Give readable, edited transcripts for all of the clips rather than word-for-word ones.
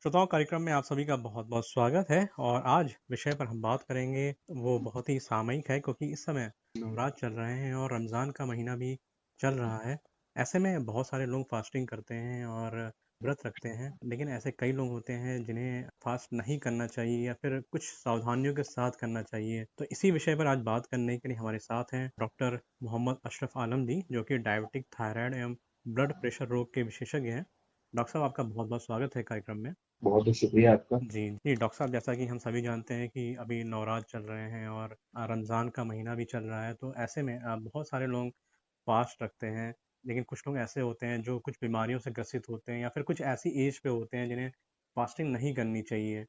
श्रोताओं कार्यक्रम में आप सभी का बहुत-बहुत स्वागत है और आज विषय पर हम बात करेंगे वो बहुत ही सामयिक है क्योंकि इस समय नवरात्र चल रहे हैं और रमज़ान का महीना भी चल रहा है। ऐसे में बहुत सारे लोग फास्टिंग करते हैं और व्रत रखते हैं, लेकिन ऐसे कई लोग होते हैं जिन्हें फास्ट नहीं करना चाहिए या फिर कुछ सावधानियों के साथ करना चाहिए। तो इसी विषय पर आज बात करने के लिए हमारे साथ हैं डॉक्टर मोहम्मद अशरफ आलम जी, जो कि डायबिटिक, थायराइड एवं ब्लड प्रेशर रोग के विशेषज्ञ हैं। डॉक्टर साहब आपका बहुत-बहुत स्वागत है कार्यक्रम में। बहुत बहुत शुक्रिया आपका। जी, जी डॉक्टर साहब, जैसा कि हम सभी जानते हैं कि अभी नवरात्र चल रहे हैं और रमज़ान का महीना भी चल रहा है, तो ऐसे में बहुत सारे लोग फास्ट रखते हैं, लेकिन कुछ लोग ऐसे होते हैं जो कुछ बीमारियों से ग्रसित होते हैं या फिर कुछ ऐसी एज पे होते हैं जिन्हें फास्टिंग नहीं करनी चाहिए।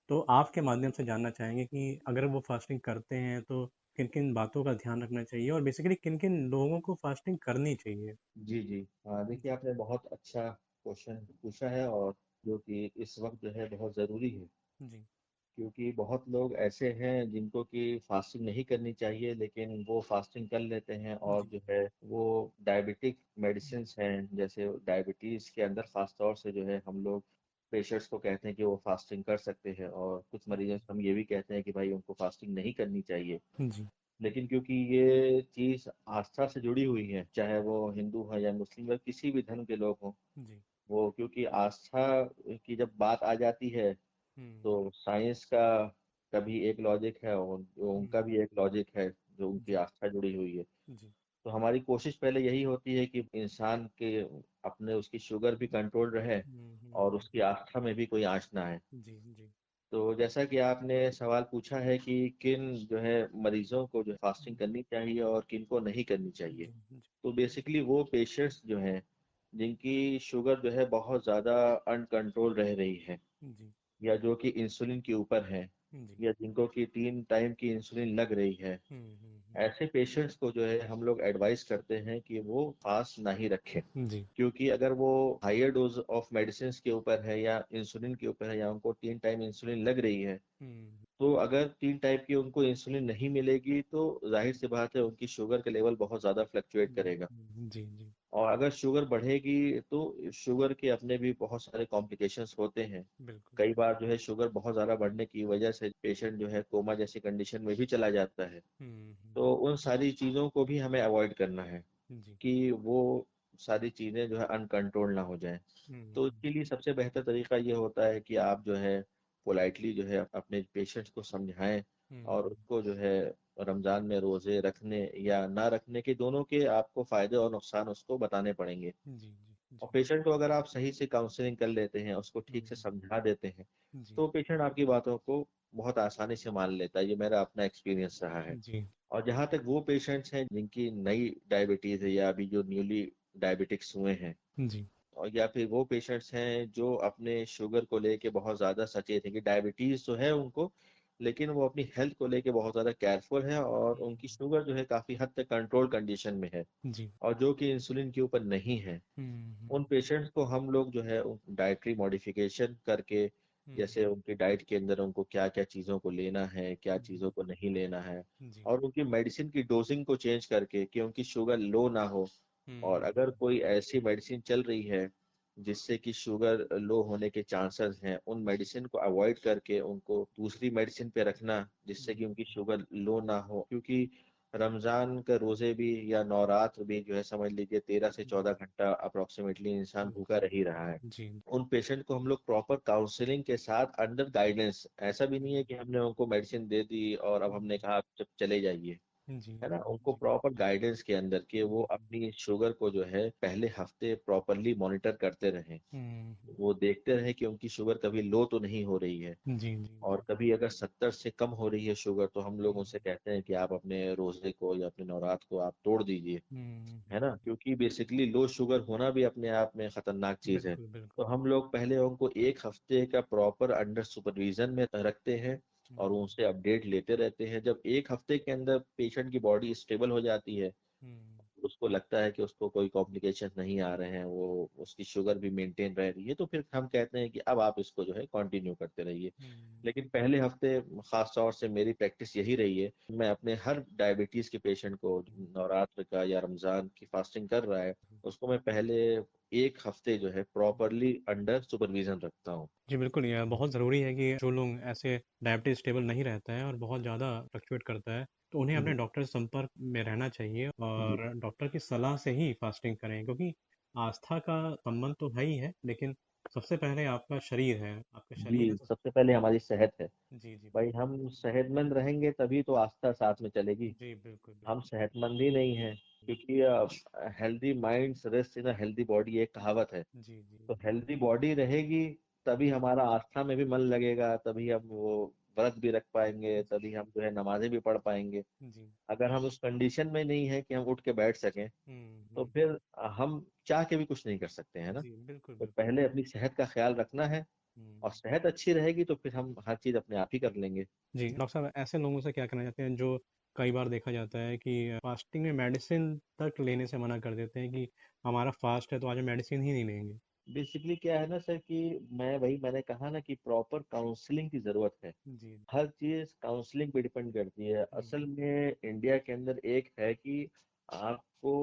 तो आपके माध्यम से जानना चाहेंगे कि अगर वो फास्टिंग करते हैं तो किन-किन बातों का ध्यान रखना चाहिए और बेसिकली किन-किन लोगों को फास्टिंग करनी चाहिए? जी, जी। देखिए आपने बहुत अच्छा क्वेश्चन पूछा है और जो कि इस वक़्त जो है बहुत ज़रूरी है, जी, क्योंकि बहुत लोग ऐसे हैं जिनको कि फास्टिंग नहीं करनी चाहिए लेकिन वो फास्टिंग कर लेते हैं और जी, जो है वो डायबिटिक मेडिसिन्स हैं, जैसे डायबिटीज़ के अंदर ख़ास तौर से जो है हम लोग पेशेंट्स को कहते हैं कि वो फास्टिंग कर सकते हैं और कुछ मरीज़ों से हम ये भी कहते हैं कि भाई उनको फास्टिंग नहीं करनी चाहिए। जी, लेकिन क्योंकि ये चीज़ आस्था से जुड़ी हुई है, चाहे वो हिंदू हो या मुस्लिम या किसी भी धर्म के लोग हों, जी। वो क्योंकि आस्था की जब बात आ जाती है, हुँ, तो साइंस का कभी एक लॉजिक है और उनका हुँ, भी एक लॉजिक है, जो उनकी जी, आस्था जुड़ी हुई है। जी। तो हमारी कोशिश पहले यही होती है कि इंसान के अपने उसकी शुगर भी कंट्रोल रहे हुँ, हुँ, और हुँ। उसकी आस्था में भी कोई आँच ना आए। जी, जी। तो जैसा कि आपने सवाल पूछा है कि किन जो है मरीज़ों को जो फास्टिंग हुँ, करनी चाहिए और किन को नहीं करनी चाहिए। जी, जी, तो बेसिकली वो पेशेंट्स जो हैं, जिनकी शुगर जो है बहुत ज़्यादा अनकंट्रोल रह रही है जी, या जो कि इंसुलिन के ऊपर हैं जी। या जिनको कि 3 टाइम की इंसुलिन लग रही है, हुँ, हुँ, हुँ। ऐसे पेशेंट्स को जो है हम लोग एडवाइस करते हैं कि वो फास्ट नहीं रखें। जी। क्योंकि अगर वो हायर डोज़ ऑफ मेडिसिन्स के ऊपर है या इंसुलिन के ऊपर है या उनको 3 टाइम इंसुलिन लग रही है, हुँ, तो अगर 3 टाइप की उनको इंसुलिन नहीं मिलेगी तो ज़ाहिर-सी बात है उनकी शुगर का लेवल बहुत ज़्यादा फ्लक्चुएट हुँ, करेगा। हुँ। जी, जी। और अगर शुगर बढ़ेगी तो शुगर के अपने भी बहुत सारे कॉम्प्लिकेशंस होते हैं। बिल्कुल। कई बार जो है शुगर बहुत ज़्यादा बढ़ने की वजह से पेशेंट जो है कोमा जैसी कंडीशन में भी चला जाता है। हुँ, हुँ। तो उन सारी चीज़ों को भी हमें अवॉइड करना है जी। कि वो सारी चीज़ें जो है अनकंट्रोल ना हो जाएँ। हुँ, तो हुँ, इसके लिए सबसे बेहतर तरीका ये होता है कि आप जो है पोलाइटली जो है अपने पेशेंट्स को समझाएँ और हुँ। उसको जो है रमज़ान में रोज़े रखने या ना रखने के दोनों के आपको फ़ायदे और नुकसान उसको बताने पड़ेंगे। जी, जी, और जी। पेशेंट को अगर आप सही से काउंसलिंग कर लेते हैं, उसको ठीक से हुँ, समझा देते हैं, जी, तो पेशेंट आपकी बातों को बहुत आसानी से मान लेता है। ये मेरा अपना एक्सपीरियंस रहा है। जी, और जहाँ तक वो पेशेंट्स हैं जिनकी नई डायबिटीज़ है या अभी जो न्यूली डायबिटिक्स हुए हैं जी, और या फिर वो पेशेंट्स हैं जो अपने शुगर को लेके बहुत ज़्यादा सचेत हैं कि डायबिटीज़ तो है उनको, लेकिन वो अपनी हेल्थ को लेके बहुत ज़्यादा केयरफुल हैं और उनकी हुँ, शुगर जो है काफ़ी हद तक कंट्रोल कंडीशन में है जी। और जो कि इंसुलिन के ऊपर नहीं है। हुँ, उन हुँ, पेशेंट्स को हम लोग जो है डाइटरी मॉडिफिकेशन करके हुँ, जैसे उनकी डाइट के अंदर उनको क्या-क्या चीज़ों को लेना है, क्या चीज़ों जी, को नहीं लेना है जी। और उनकी मेडिसिन की डोज़िंग को चेंज करके कि उनकी शुगर लो ना हो और हुँ, अगर कोई ऐसी मेडिसिन चल रही है, जिससे कि शुगर लो होने के चांसेस हैं, उन मेडिसिन को अवॉइड करके उनको दूसरी मेडिसिन पे रखना, जिससे कि जी, उनकी शुगर लो ना हो। क्योंकि रमज़ान के रोज़े भी या नवरात्र भी जो है समझ लीजिए 13 से 14 जी, घंटा अप्रॉक्सिमेटली इंसान भूखा रह ही रहा है। जी, उन पेशेंट को हम लोग प्रॉपर काउंसलिंग के साथ अंडर गाइडेंस ऐसा भी नहीं है कि हमने उनको मेडिसिन दे दी और अब हमने कहा आप चले जाइए। जी, है ना? उनको जी, प्रॉपर गाइडेंस के अंदर कि वो हुँ, अपनी शुगर को जो है पहले हफ्ते प्रॉपरली मॉनिटर करते रहें। हुँ, वो देखते रहें कि उनकी शुगर कभी लो तो नहीं हो रही है जी, जी, और जी। कभी अगर 70 से कम हो रही है शुगर तो हम लोग हुँ, उनसे कहते हैं कि आप अपने रोज़े को या अपने नवरात्र को आप तोड़ दीजिए। हुँ, है हुँ। ना? क्योंकि बेसिकली लो शुगर होना भी अपने आप में खतरनाक चीज़ है। बिल्कुल, तो बिल्कुल। हम लोग पहले उनको 1 हफ्ते का प्रॉपर अंडर सुपरविज़न में रखते हैं और हुँ, उनसे अपडेट लेते रहते हैं। जब 1 हफ्ते के अंदर पेशेंट की बॉडी स्टेबल हो जाती है, हुँ, उसको लगता है कि उसको कोई कॉम्प्लिकेशन नहीं आ रहे हैं, वो उसकी शुगर भी मेंटेन रह रही है, तो फिर हम कहते हैं कि अब आप इसको जो है कंटिन्यू करते रहिए। हुँ। लेकिन पहले हफ्ते खास तौर से मेरी प्रैक्टिस यही रही है, मैं अपने हर डायबिटीज के पेशेंट को, नवरात्र का या रमजान की फास्टिंग कर रहा है, उसको मैं पहले 1 हफ्ते जो है प्रॉपरली अंडर सुपरविजन रखता हूँ। जी, बिल्कुल, ये बहुत ज़रूरी है कि जो लोग ऐसे डायबिटीज़ स्टेबल नहीं रहता है और बहुत ज़्यादा फ्लक्चुएट करता है, तो उन्हें अपने हम्म, डॉक्टर से संपर्क में रहना चाहिए जी और डॉक्टर की सलाह से ही फास्टिंग करें, क्योंकि आस्था का संबंध तो है ही है, लेकिन सबसे पहले आपका शरीर है, आपका शरीर है जी, तो सबसे पहले हमारी सेहत है। जी, जी, भाई बिल्कुल। हम सेहतमंद रहेंगे तभी तो आस्था साथ में चलेगी। जी, बिल्कुल, हम बिल्कुल। सेहतमंद ही नहीं हैं, क्योंकि healthy minds rest in a healthy body एक कहावत है। जी, जी, तो हेल्दी बॉडी रहेगी तभी हमारा आस्था में भी मन लगेगा, तभी हम वो व्रत भी रख पाएंगे, जी, तभी हम जो है नमाजें भी पढ़ पाएंगे। जी। अगर हम उस कंडीशन में नहीं है कि हम उठ के बैठ सकें, हुँ, तो हुँ। फिर हम चाह के भी कुछ नहीं कर सकते हैं ना। जी, बिल्कुल, तो बिल्कुल। पहले अपनी सेहत का ख्याल रखना है, और हुँ। सेहत अच्छी रहेगी तो फिर हम हर चीज अपने आप ही कर लेंगे। जी, डॉक्टर साहब ऐसे लोगों से क्या कहना चाहते हैं जो कई बार देखा जाता है कि फास्टिंग में मेडिसिन तक लेने से मना कर देते हैं कि हमारा फास्ट है तो आज हम मेडिसिन ही नहीं लेंगे। बेसिकली क्या है ना सर, कि मैंने कहा ना कि प्रॉपर काउंसलिंग की जरूरत है। जी। हर चीज काउंसलिंग पे डिपेंड करती है। हुँ, असल में इंडिया के अंदर एक है कि आपको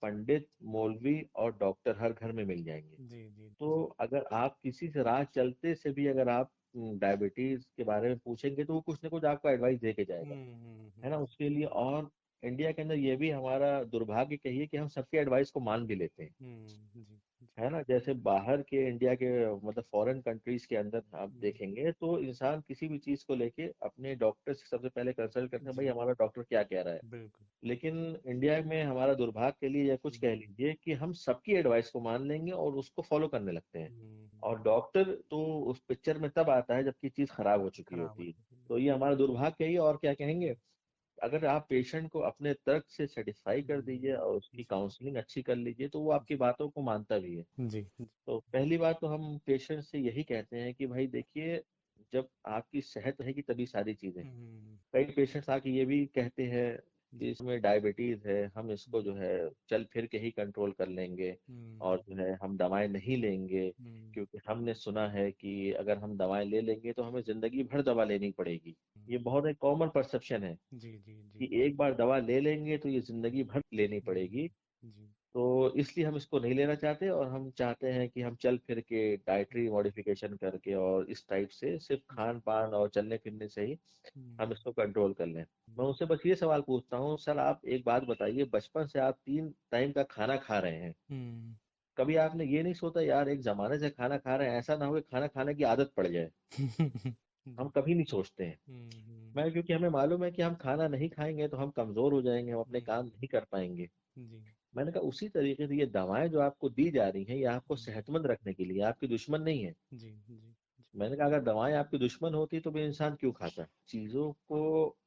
पंडित, मौलवी और डॉक्टर हर घर में मिल जाएंगे। जी, जी, तो जी। अगर आप किसी से राह चलते से भी अगर आप डायबिटीज के बारे में पूछेंगे तो वो कुछ ना कुछ आपको एडवाइस दे के जाएगा, हुँ, हुँ, है ना, हुँ। उसके लिए। और इंडिया के अंदर ये भी हमारा दुर्भाग्य कहिए कि हम सबके एडवाइस को मान भी लेते हैं, हुँ, जी, जी। है ना। जैसे बाहर के इंडिया के मतलब फॉरेन कंट्रीज के अंदर आप जी, देखेंगे तो इंसान किसी भी चीज को लेके अपने डॉक्टर से सबसे पहले कंसल्ट करते हैं, भाई जी, हमारा डॉक्टर क्या कह रहा है। बिल्कुल। लेकिन इंडिया में हमारा दुर्भाग्य के लिए या कुछ हुँ, कह लीजिए कि हम सबकी एडवाइस को मान लेंगे और उसको फॉलो करने लगते हैं। हुँ, और डॉक्टर तो उस पिक्चर में तब आता है जबकि चीज खराब हो चुकी खराब हो होती है। चुकी है। तो ये हमारा दुर्भाग्य है ही, और क्या कहेंगे। अगर आप पेशेंट को अपने तर्क से सेटिस्फाई कर दीजिए और उसकी जी, काउंसलिंग अच्छी कर लीजिए तो वो आपकी जी, बातों को मानता भी है। जी, जी। तो पहली बात तो हम पेशेंट से यही कहते हैं कि भाई देखिए, जब आपकी सेहत रहेगी तभी सारी चीजें। हुँ, कई पेशेंट्स आके ये भी कहते हैं कि जी, इसमें डायबिटीज है, हम इसको जो हुँ, है चल फिर के ही कंट्रोल कर लेंगे, हुँ, और जो है हम दवाएं नहीं लेंगे, हुँ, क्योंकि हमने सुना है कि अगर हम दवाएं ले लेंगे तो हमें जिंदगी भर दवा लेनी पड़ेगी। ये बहुत एक कॉमन परसेप्शन है जी, जी, जी, कि एक बार दवा ले लेंगे तो ये जिंदगी भर लेनी पड़ेगी। जी, तो इसलिए हम इसको नहीं लेना चाहते, और हम चाहते हैं कि हम चल फिर के डाइटरी मॉडिफिकेशन करके और इस टाइप से सिर्फ जी, खान पान और चलने फिरने से ही हम हुँ, इसको कंट्रोल कर लें। मैं उनसे बस ये सवाल पूछता हूँ, सर आप एक बात बताइए, बचपन से आप 3 टाइम का खाना खा रहे हैं, हुँ। कभी आपने ये नहीं सोचा यार एक जमाने से खाना खा रहे हैं, ऐसा ना हो कि खाना खाने की आदत पड़ जाए। हम जी। कभी नहीं सोचते हैं। हुँ, हुँ, मैं क्योंकि हमें मालूम है कि हम खाना नहीं खाएंगे तो हम कमजोर हो जाएंगे, हम अपने काम हुँ, नहीं कर पाएंगे। जी, मैंने कहा उसी तरीके से ये दवाएं जो आपको दी जा रही हैं ये आपको हुँ, सेहतमंद रखने के लिए, आपकी दुश्मन नहीं है। जी, जी, जी, मैंने कहा अगर दवाएं आपकी दुश्मन होती तो भी इंसान क्यों खाता। चीजों को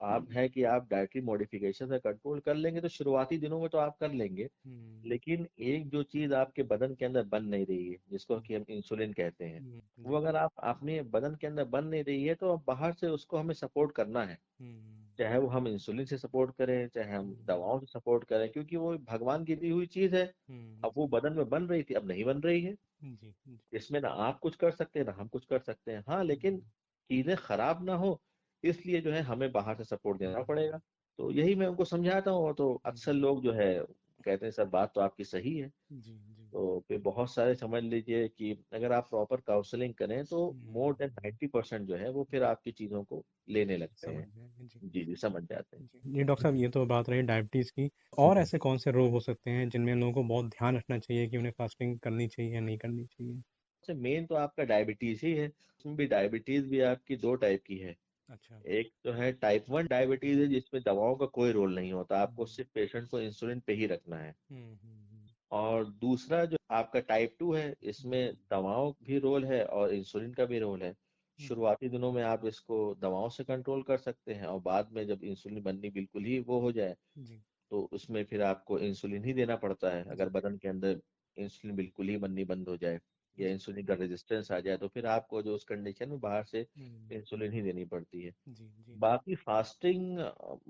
आप है कि आप डाइटरी मॉडिफिकेशन से कंट्रोल कर लेंगे तो शुरुआती दिनों में तो आप कर लेंगे। हुँ, लेकिन एक जो चीज आपके बदन के अंदर बन नहीं रही है, जिसको हुँ, कि हम इंसुलिन कहते हैं, वो जी, अगर आप अपने बदन के अंदर बन नहीं रही है तो अब बाहर से उसको हमें सपोर्ट करना है। हुँ, चाहे वो हम इंसुलिन से सपोर्ट करें, चाहे हम हुँ, दवाओं से सपोर्ट करें, क्योंकि वो भगवान की दी हुई चीज है। अब वो जी, बदन में बन रही थी, अब नहीं बन रही है। जी, जी, इसमें ना आप कुछ कर सकते हैं ना हम कुछ कर सकते हैं, हाँ, लेकिन हुँ, चीजें खराब ना हो इसलिए जो है हमें बाहर से सपोर्ट देना हुँ, पड़ेगा। तो यही मैं उनको समझाता हूँ, तो अक्सर जी, लोग जो है कहते हैं सर बात तो आपकी सही है। जी, जी, तो फिर बहुत सारे समझ लीजिए कि अगर आप प्रॉपर काउंसलिंग करें तो मोर देन हुँ, 90% जो है वो फिर आपकी चीजों को लेने लगते समझ हैं। गए, जी। जी जी, समझ जाते हैं। जी, जी डॉक्टर साहब ये तो बात रही डायबिटीज़ की। और ऐसे कौन से रोग हो सकते हैं जिनमें लोगों को बहुत ध्यान रखना चाहिए कि उन्हें फास्टिंग करनी चाहिए या नहीं करनी चाहिए? सबसे मेन तो आपका डायबिटीज ही है, उसमें भी डायबिटीज भी आपकी 2 टाइप की है। अच्छा। एक जो है टाइप 1 डायबिटीज है जिसमें दवाओं का कोई रोल नहीं होता, आपको हुँ, सिर्फ पेशेंट को इंसुलिन पे ही रखना है। हुँ, हुँ, हुँ, और दूसरा जो आपका टाइप 2 है, इसमें दवाओं भी रोल है और इंसुलिन का भी रोल है। जी, शुरुआती दिनों में आप इसको दवाओं से कंट्रोल कर सकते हैं, और बाद में जब इंसुलिन बननी बिल्कुल ही वो हो जाए जी, तो उसमें फिर आपको इंसुलिन ही देना पड़ता है, अगर जी, बदन के अंदर इंसुलिन बिल्कुल ही बननी बंद हो जाए। या जी। इंसुलिन का रेजिस्टेंस आ जाए, तो फिर आपको जो उस कंडीशन में बाहर से हुँ। इंसुलिन ही देनी पड़ती है। जी, जी। बाकी फास्टिंग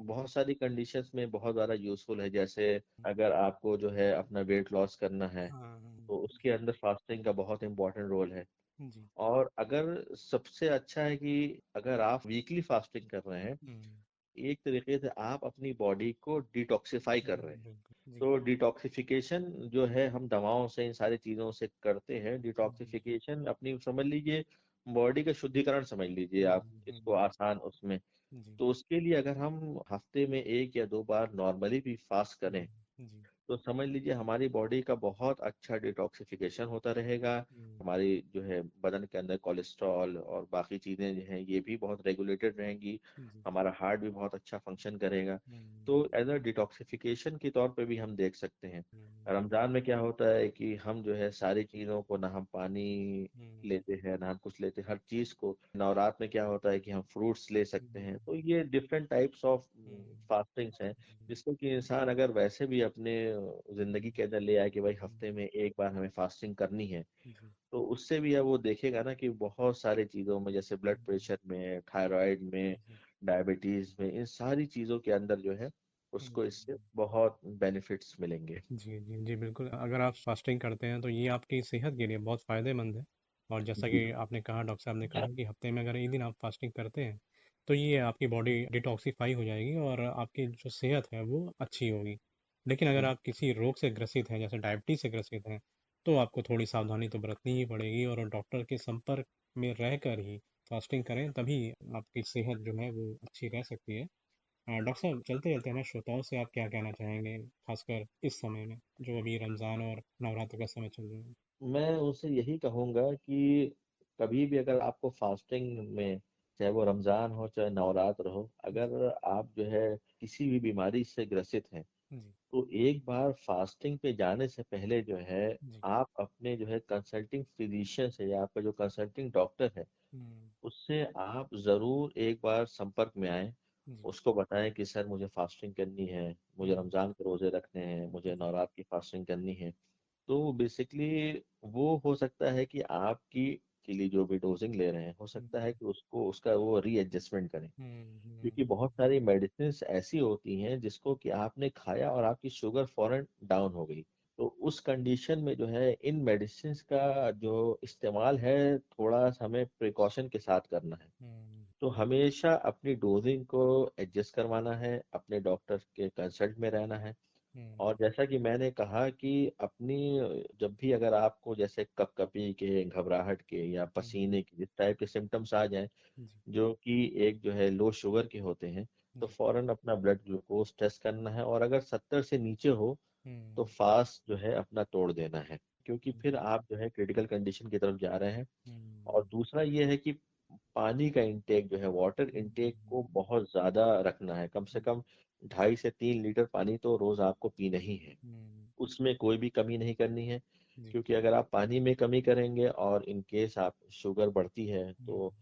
बहुत सारी कंडीशंस में बहुत ज़्यादा यूज़फुल है। जैसे अगर आपको जो है अपना वेट लॉस करना है, हाँ, हाँ। तो उसके अंदर फास्टिंग का बहुत इम्पोर्टेंट रोल है। जी। और अगर सबसे अच्छा है कि अगर आप वीकली फास्टिंग कर रहे हैं, हुँ। एक तरीके से आप अपनी बॉडी को डिटॉक्सिफाई कर रहे हैं। बिल्कुल। जी। तो डिटॉक्सिफिकेशन जो है हम दवाओं से इन सारी चीज़ों से करते हैं। जी। डिटॉक्सिफिकेशन अपनी समझ लीजिए बॉडी का शुद्धिकरण समझ लीजिए हुँ, आप हुँ, इसको हुँ। आसान उसमें। जी। तो उसके लिए अगर हम हफ्ते में 1 या 2 बार नॉर्मली भी फास्ट करें, हुँ। जी। तो समझ लीजिए हमारी बॉडी का बहुत अच्छा डिटॉक्सिफिकेशन होता रहेगा। हुँ। हमारी जो है बदन के अंदर कोलेस्ट्रॉल और बाकी चीज़ें जो हैं ये भी बहुत रेगुलेटेड रहेंगी। जी। हमारा हार्ट भी बहुत अच्छा फंक्शन करेगा। हुँ। तो एज़ अ डिटॉक्सिफिकेशन के तौर पे भी हम देख सकते हैं। हुँ। रमज़ान में क्या होता है कि हम जो है सारी चीज़ों को ना हम पानी हुँ। लेते हैं, ना हम कुछ लेते हैं, हर चीज़ को नवरात में क्या होता है कि हम फ्रूट्स ले सकते हुँ। हैं। तो ये डिफरेंट टाइप्स ऑफ हुँ। फास्टिंग्स हैं। जिसको कि इंसान अगर वैसे भी अपने ज़िंदगी के अंदर ले आए कि भाई हफ्ते में 1 बार हमें फास्टिंग करनी है, जी। तो उससे भी अब वो देखेगा ना कि बहुत सारी चीज़ों में जैसे ब्लड हुँ। प्रेशर में, थायरॉइड में, जी। डायबिटीज़ में, इन सारी चीज़ों के अंदर जो है हुँ। उसको इससे बहुत बेनिफिट्स मिलेंगे। जी, जी, जी, बिल्कुल। अगर आप फास्टिंग करते हैं तो ये आपकी सेहत के लिए बहुत फ़ायदेमंद है। और जैसा जी, कि आपने कहा, डॉक्टर साहब ने कहा कि हफ्ते में अगर एक दिन आप फास्टिंग करते हैं तो ये आपकी बॉडी डिटॉक्सिफ़ाई हो जाएगी और आपकी जो सेहत है वो अच्छी होगी। लेकिन अगर आप किसी रोग से ग्रसित हैं, जैसे डायबिटीज़ से ग्रसित हैं, तो आपको थोड़ी सावधानी तो बरतनी ही पड़ेगी और डॉक्टर के संपर्क में रहकर ही फास्टिंग करें, तभी आपकी सेहत जो है वो अच्छी रह सकती है। डॉक्टर साहब, चलते-चलते हमें श्रोताओं से आप क्या कहना चाहेंगे, खासकर इस समय में, जो अभी रमज़ान और नवरात्र का समय चल रहा है? मैं उनसे यही कहूँगा कि कभी भी अगर आपको फास्टिंग में, चाहे वो रमज़ान हो, चाहे नवरात्र हो, जी, अगर आप जो है किसी भी बीमारी से ग्रसित हैं, जी, तो एक बार फास्टिंग पे जाने से पहले जो है जी। आप अपने जो है कंसल्टिंग फिजिशियन से या आपका जो कंसल्टिंग डॉक्टर है, हुँ। उससे आप ज़रूर एक बार संपर्क में आएँ। जी। उसको बताएँ कि सर मुझे फास्टिंग करनी है, मुझे हुँ। रमज़ान के रोज़े रखने हैं, मुझे जी। नवरात्र की फास्टिंग करनी है। तो बेसिकली वो हो सकता है कि आपकी के लिए जो भी डोज़िंग ले रहे हैं, हो हुँ, सकता है कि उसको उसका वो रीएडजस्टमेंट करें। हुँ, हुँ, क्योंकि बहुत सारी मेडिसिन्स ऐसी होती हैं जिसको कि आपने खाया और आपकी शुगर फ़ौरन डाउन हो गई। तो उस कंडीशन में जो है इन मेडिसिन्स का जो इस्तेमाल है थोड़ा-सा हमें प्रिकॉशन के साथ करना है। हुँ, तो हमेशा अपनी डोज़िंग को एडजस्ट करवाना है, अपने डॉक्टर के कंसल्ट में रहना है। हुँ, और जैसा कि मैंने कहा कि अपनी जब भी अगर आपको जैसे कँपकँपी के, घबराहट के या हुँ, पसीने के जिस टाइप के सिम्पटम्स आ जाएँ, जी, जो कि एक जो है लो शुगर के होते हैं, तो जी। फ़ौरन अपना ब्लड ग्लूकोज़ टेस्ट करना है और अगर 70 से नीचे हो, तो हुँ, फ़ास्ट जो है अपना तोड़ देना है। क्योंकि फिर जी। आप जो है क्रिटिकल कंडीशन की तरफ जा रहे हैं। और हुँ, दूसरा ये है कि पानी का इंटेक जो है वाटर हुँ, इंटेक हुँ, को बहुत ज़्यादा रखना है। कम से हुँ, कम 2.5 से 3 लीटर पानी तो रोज़ आपको पीना ही है। हुँ, उसमें कोई भी कमी नहीं करनी है, जी। क्योंकि अगर आप पानी में कमी करेंगे और इन केस आप शुगर बढ़ती है, हुँ, तो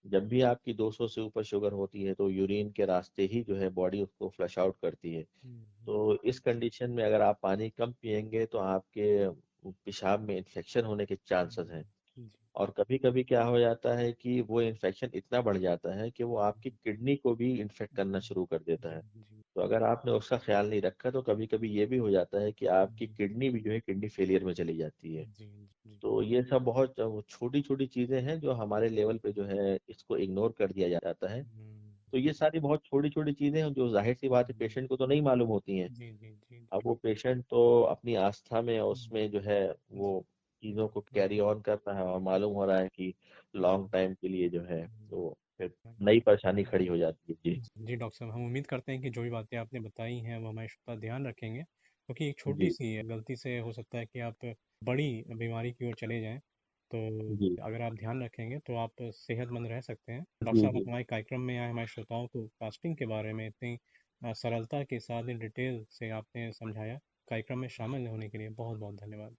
जब भी आपकी 200 से ऊपर शुगर होती है, तो यूरिन के रास्ते ही जो है बॉडी उसको फ्लश आउट करती है। हुँ, हुँ, तो इस कंडीशन में अगर आप पानी कम पिएँगे, तो आपके पेशाब में इन्फेक्शन होने के चांसेस हैं। हुँ, जी। और कभी-कभी क्या हो जाता है कि वो इन्फेक्शन इतना बढ़ जाता है कि वो आपकी किडनी को भी इन्फेक्ट करना शुरू कर देता जी, है। जी। तो अगर आपने उसका ख़्याल नहीं रखा तो कभी-कभी ये भी हो जाता है कि आपकी हुँ, किडनी भी जो है किडनी फ़ेलियर में चली जाती है। जी, जी। तो ये सब बहुत छोटी-छोटी चीज़ें हैं जो हमारे लेवल पे जो है इसको इग्नोर कर दिया जाता है। हुँ, तो ये सारी बहुत छोटी-छोटी चीज़ें हैं जो ज़ाहिर-सी बात है हुँ, पेशेंट को तो नहीं मालूम होती हैं। जी, जी, जी, अब जी। वो पेशेंट तो अपनी आस्था में और हुँ, उसमें जो है जी, वो चीज़ों जी, को जी, कैरी ऑन कर रहा है और मालूम हो रहा है कि लॉन्ग हुँ, टाइम के लिए जो है हुँ, तो फिर हुँ। नई परेशानी खड़ी हो जाती है। जी, जी, डॉक्टर साहब, हम उम्मीद करते हैं कि जो भी बातें आपने बताई हैं वो हमारे श्रोता ध्यान रखेंगे, क्योंकि एक जी, छोटी-सी गलती से हो सकता है कि आप बड़ी बीमारी की ओर चले जाएँ। तो जी, अगर आप ध्यान रखेंगे तो आप सेहतमंद रह सकते हैं। डॉक्टर जी, साहब, आप जी। हमारे कार्यक्रम में आए, हमारे श्रोताओं को फास्टिंग के बारे में इतनी सरलता के साथ इन डिटेल से आपने समझाया। कार्यक्रम में शामिल होने के लिए बहुत-बहुत धन्यवाद।